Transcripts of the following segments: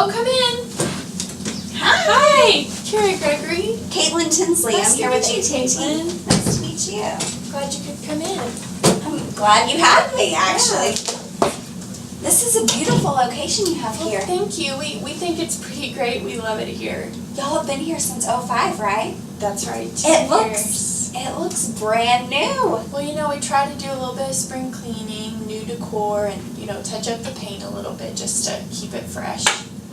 Oh, come in. Hi. Carrie Gregory. Caitlin Tinsley. Nice I'm here to with meet you, AT&T. Caitlin. Nice to meet you. Glad you could come in. I'm glad you had me, actually. This is a beautiful location you have Well, here. thank you. We think it's pretty great. We love it here. Y'all have been here since '05, right? That's right. It looks brand new. Well, you know, we try to do a little bit of spring cleaning, new decor, and, you know, touch up the paint a little bit just to keep it fresh.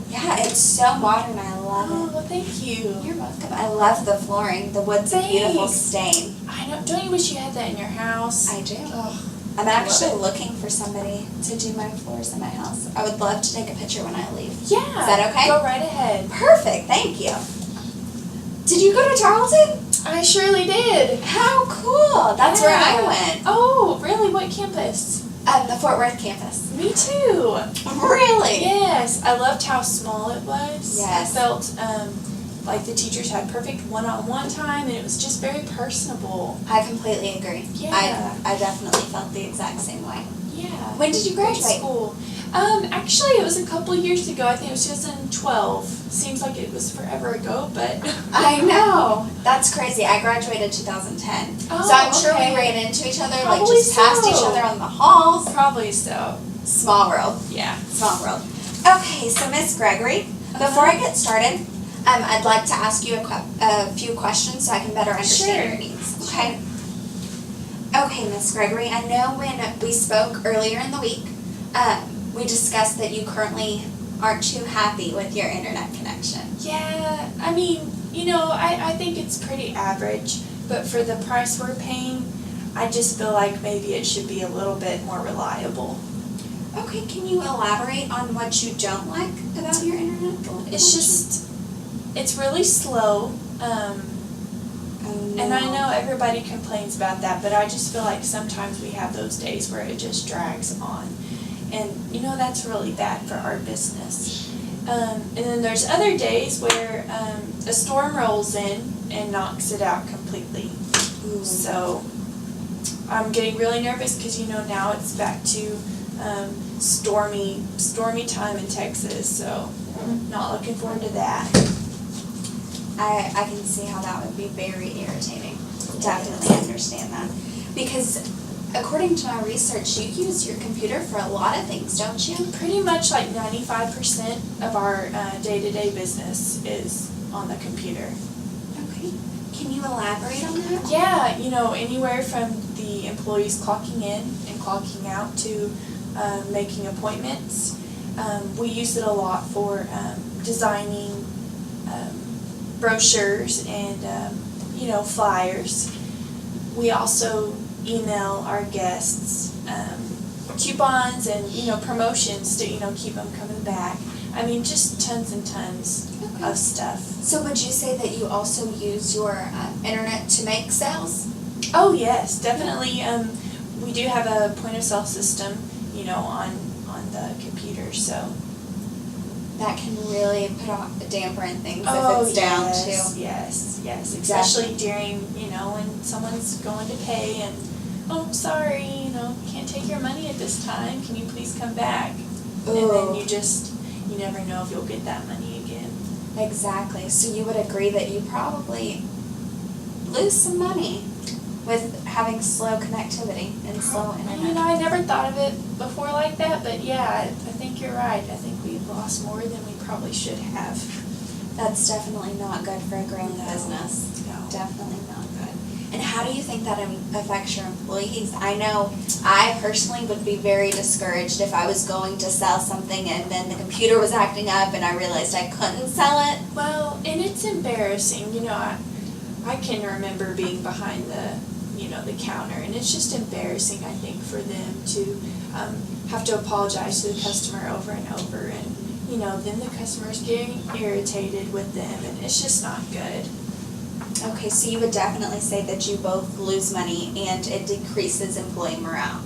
Yeah, it's so modern. I love Oh, it. well, thank you. You're welcome. I love the flooring. The wood's a beautiful stain. I know. Don't you wish you had that in your house? I do. Oh, I'm actually looking for somebody to do my floors in my house. I would love to take a picture when I leave. yeah. Is that okay? Go right ahead. Perfect. Thank you. Did you go to Tarleton? I surely did. How cool. That's where I went. Oh, really? What campus? The Fort Worth campus. Me too. Really? Yes. I loved how small it was. Yes. I felt like the teachers had perfect one-on-one time, and it was just very personable. I completely agree. Yeah. I definitely felt the exact same way. Yeah. When did you graduate? Great school. Actually, it was a couple years ago. I think it was 2012. Seems like it was forever ago, but I know. That's crazy. I graduated 2010. Oh, so I'm sure okay. we ran into each other, Probably like just passed so. each other on the halls. probably so. Small world. Yeah. Small world. Okay, so Miss Gregory, before I get started, I'd like to ask you a few questions so I can better understand your needs. Okay. Okay, Miss Gregory. I know when we spoke earlier in the week, we discussed that you currently aren't too happy with your internet connection. Yeah, I mean, you know, I think it's pretty average, but for the price we're paying, I just feel like maybe it should be a little bit more reliable. Okay, can you elaborate on what you don't like about your internet connection? It's just, it's really slow, and I know everybody complains about that, but I just feel like sometimes we have those days where it just drags on. And, you know, that's really bad for our business. And then there's other days where a storm rolls in and knocks it out completely. Ooh. So I'm getting really nervous because, you know, now it's back to stormy time in Texas. So not looking forward to that. I can see how that would be very irritating. Definitely understand that. Because according to my research, you use your computer for a lot of things, don't you? Pretty much like 95% of our day-to-day business is on the computer. Okay. Can you elaborate on that? Yeah, you know, anywhere from the employees clocking in and clocking out to making appointments. We use it a lot for designing brochures and, you know, flyers. We also email our guests coupons and, you know, promotions to, you know, keep them coming back. I mean, just tons and tons of stuff. So would you say that you also use your internet to make sales? Oh yes, definitely. We do have a point of sale system, you know, on the computer, so. That can really put a damper in things Oh, if it's down yes, too. yes, especially during, you know, when someone's going to pay and, oh, sorry, you know, can't take your money at this time, can you please come back? Ooh. And then you never know if you'll get that money again. Exactly. So you would agree that you probably lose some money with having slow connectivity and slow internet. You know, I never thought of it before like that, but yeah, I think you're right. I think we've lost more than we probably should have. That's definitely not good for a growing business. No. Definitely not good. And how do you think that affects your employees? I know I personally would be very discouraged if I was going to sell something and then the computer was acting up and I realized I couldn't sell it. Well, and it's embarrassing. You know, I can remember being behind the counter, and it's just embarrassing, I think, for them to have to apologize to the customer over and over, and, you know, then the customer's getting irritated with them, and it's just not good. Okay, so you would definitely say that you both lose money and it decreases employee morale.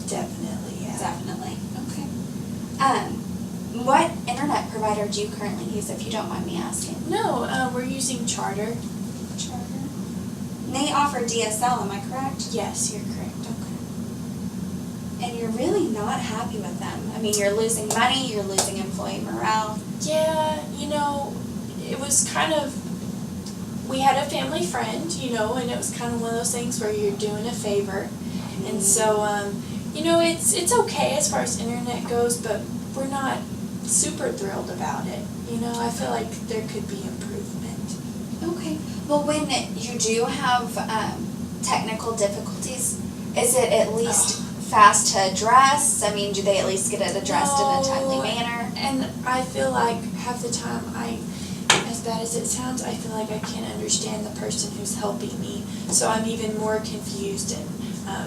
Definitely, yeah. Definitely. Okay. What internet provider do you currently use, if you don't mind me asking? No, we're using Charter. They offer DSL, am I correct? Yes, you're correct. Okay. And you're really not happy with them. I mean, you're losing money, you're losing employee morale. Yeah, you know, it was kind of, we had a family friend, you know, and it was kind of one of those things where you're doing a favor. And so, you know, it's okay as far as internet goes, but we're not super thrilled about it. You know, I feel like there could be improvement. Okay. Well, when you do have technical difficulties, is it at least fast to address? I mean, do they at least get it addressed in a timely manner? And I feel like half the time as bad as it sounds, I feel like I can't understand the person who's helping me. So I'm even more confused and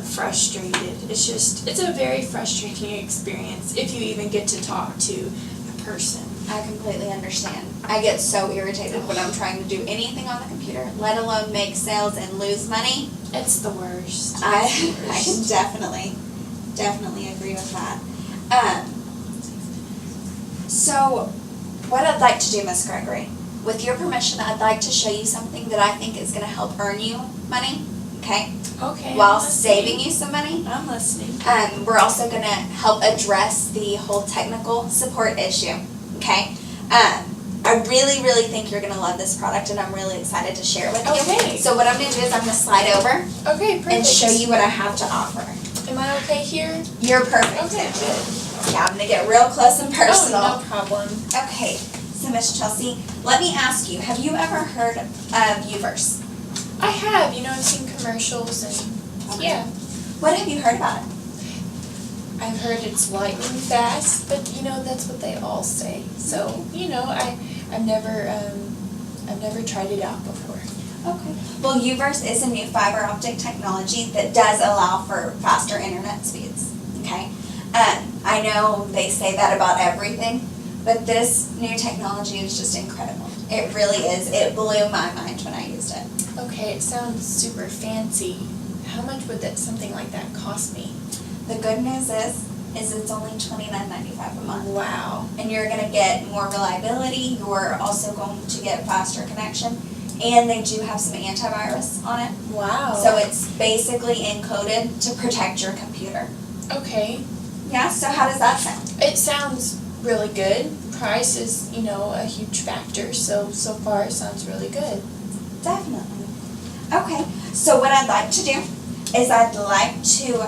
frustrated. It's a very frustrating experience if you even get to talk to a person. I completely understand. I get so irritated when I'm trying to do anything on the computer, let alone make sales and lose money. It's the worst. I can definitely agree with that. So what I'd like to do, Miss Gregory, with your permission, I'd like to show you something that I think is going to help earn you money, okay? Okay. While saving you some money. I'm listening. We're also going to help address the whole technical support issue, okay? I really, really think you're going to love this product, and I'm really excited to share it with you. Okay. So what I'm going to do is I'm going to slide over Okay, perfect. and show you what I have to offer. Am I okay here? You're perfect. Okay, good. Yeah, I'm going to get real close and personal. Oh, no problem. Okay, so Miss Chelsea, let me ask you, have you ever heard of Uverse? I have, you know, I've seen commercials and, yeah. What have you heard about it? I've heard it's lightning fast, but, you know, that's what they all say. So, you know, I've never tried it out before. Okay. Well, Uverse is a new fiber optic technology that does allow for faster internet speeds, okay? I know they say that about everything, but this new technology is just incredible. It really is. It blew my mind when I used it. Okay, it sounds super fancy. How much would something like that cost me? The good news is it's only $29.95 a month. Wow. And you're going to get more reliability. You're also going to get faster connection. And they do have some antivirus on it. Wow. So it's basically encoded to protect your computer. Okay. Yeah, so how does that sound? It sounds really good. Price is, you know, a huge factor, so far it sounds really good. Definitely. Okay, so what I'd like to do is I'd like to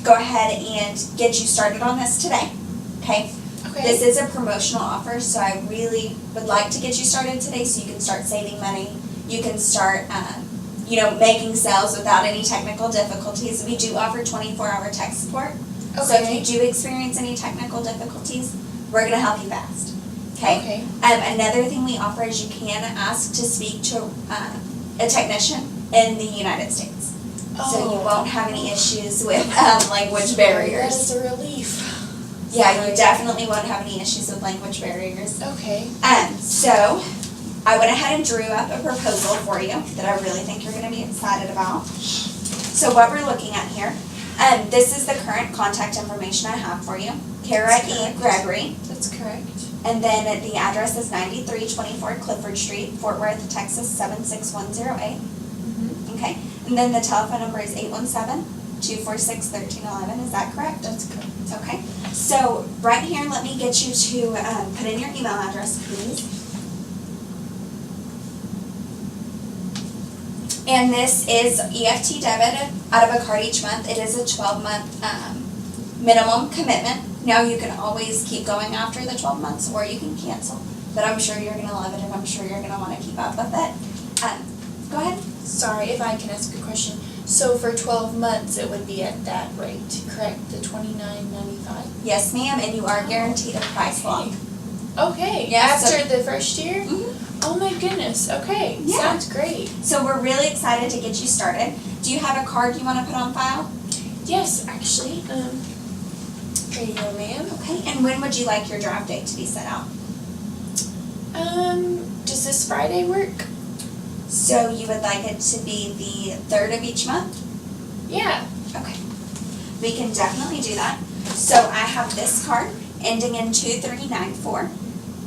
go ahead and get you started on this today, okay? Okay. This is a promotional offer, so I really would like to get you started today so you can start saving money. You can start, you know, making sales without any technical difficulties. We do offer 24-hour tech support. Okay. So if you do experience any technical difficulties, we're going to help you fast. Okay? Another thing we offer is you can ask to speak to a technician in the United States. So you won't have any issues with language barriers. That is a relief. Yeah, you definitely won't have any issues with language barriers. Okay. So I went ahead and drew up a proposal for you that I really think you're going to be excited about. So what we're looking at here, this is the current contact information I have for you. Kara E. Gregory. That's correct. And then the address is 9324 Clifford Street, Fort Worth, Texas 76108. Mm-hmm. Okay. And then the telephone number is 817-246-1311. Is that correct? That's correct. Okay. So right here, let me get you to put in your email address, please. And this is EFT debit out of a card each month. It is a 12-month minimum commitment. Now you can always keep going after the 12 months or you can cancel. But I'm sure you're going to love it and I'm sure you're going to want to keep up with it. Go ahead. Sorry, if I can ask a question. So for 12 months, it would be at that rate, correct? The $29.95? Yes, ma'am, and you are guaranteed a price lock. Okay. Yeah, After the first year? Mm-hmm. Oh my goodness. Okay. Yeah. Sounds great. So we're really excited to get you started. Do you have a card you want to put on file? Yes, actually. Here you go, ma'am. Okay, and when would you like your draft date to be set out? Does this Friday work? So you would like it to be the 3rd of each month? Yeah. Okay. We can definitely do that. So I have this card ending in 2394,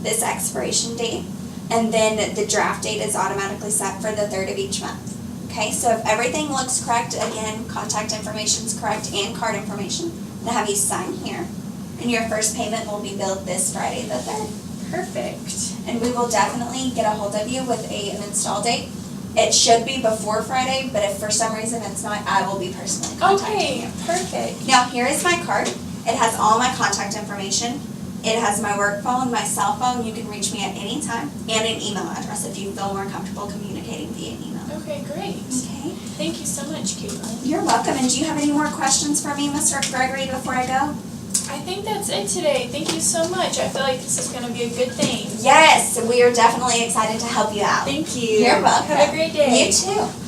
this expiration date, and then the draft date is automatically set for the 3rd of each month. Okay, so if everything looks correct, again, contact information is correct and card information, I'll have you sign here. And your first payment will be billed this Friday the 3rd. Perfect. And we will definitely get a hold of you with an install date. It should be before Friday, but if for some reason it's not, I will be personally contacting you. Okay, perfect. Now, here is my card. It has all my contact information. It has my work phone, my cell phone. You can reach me at any time, and an email address if you feel more comfortable communicating via email. Okay, great. Okay. Thank you so much, Caitlin. You're welcome. And do you have any more questions for me, Mr. Gregory, before I go? I think that's it today. Thank you so much. I feel like this is going to be a good thing. Yes, we are definitely excited to help you out. Thank you. You're welcome. Have a great day. You too.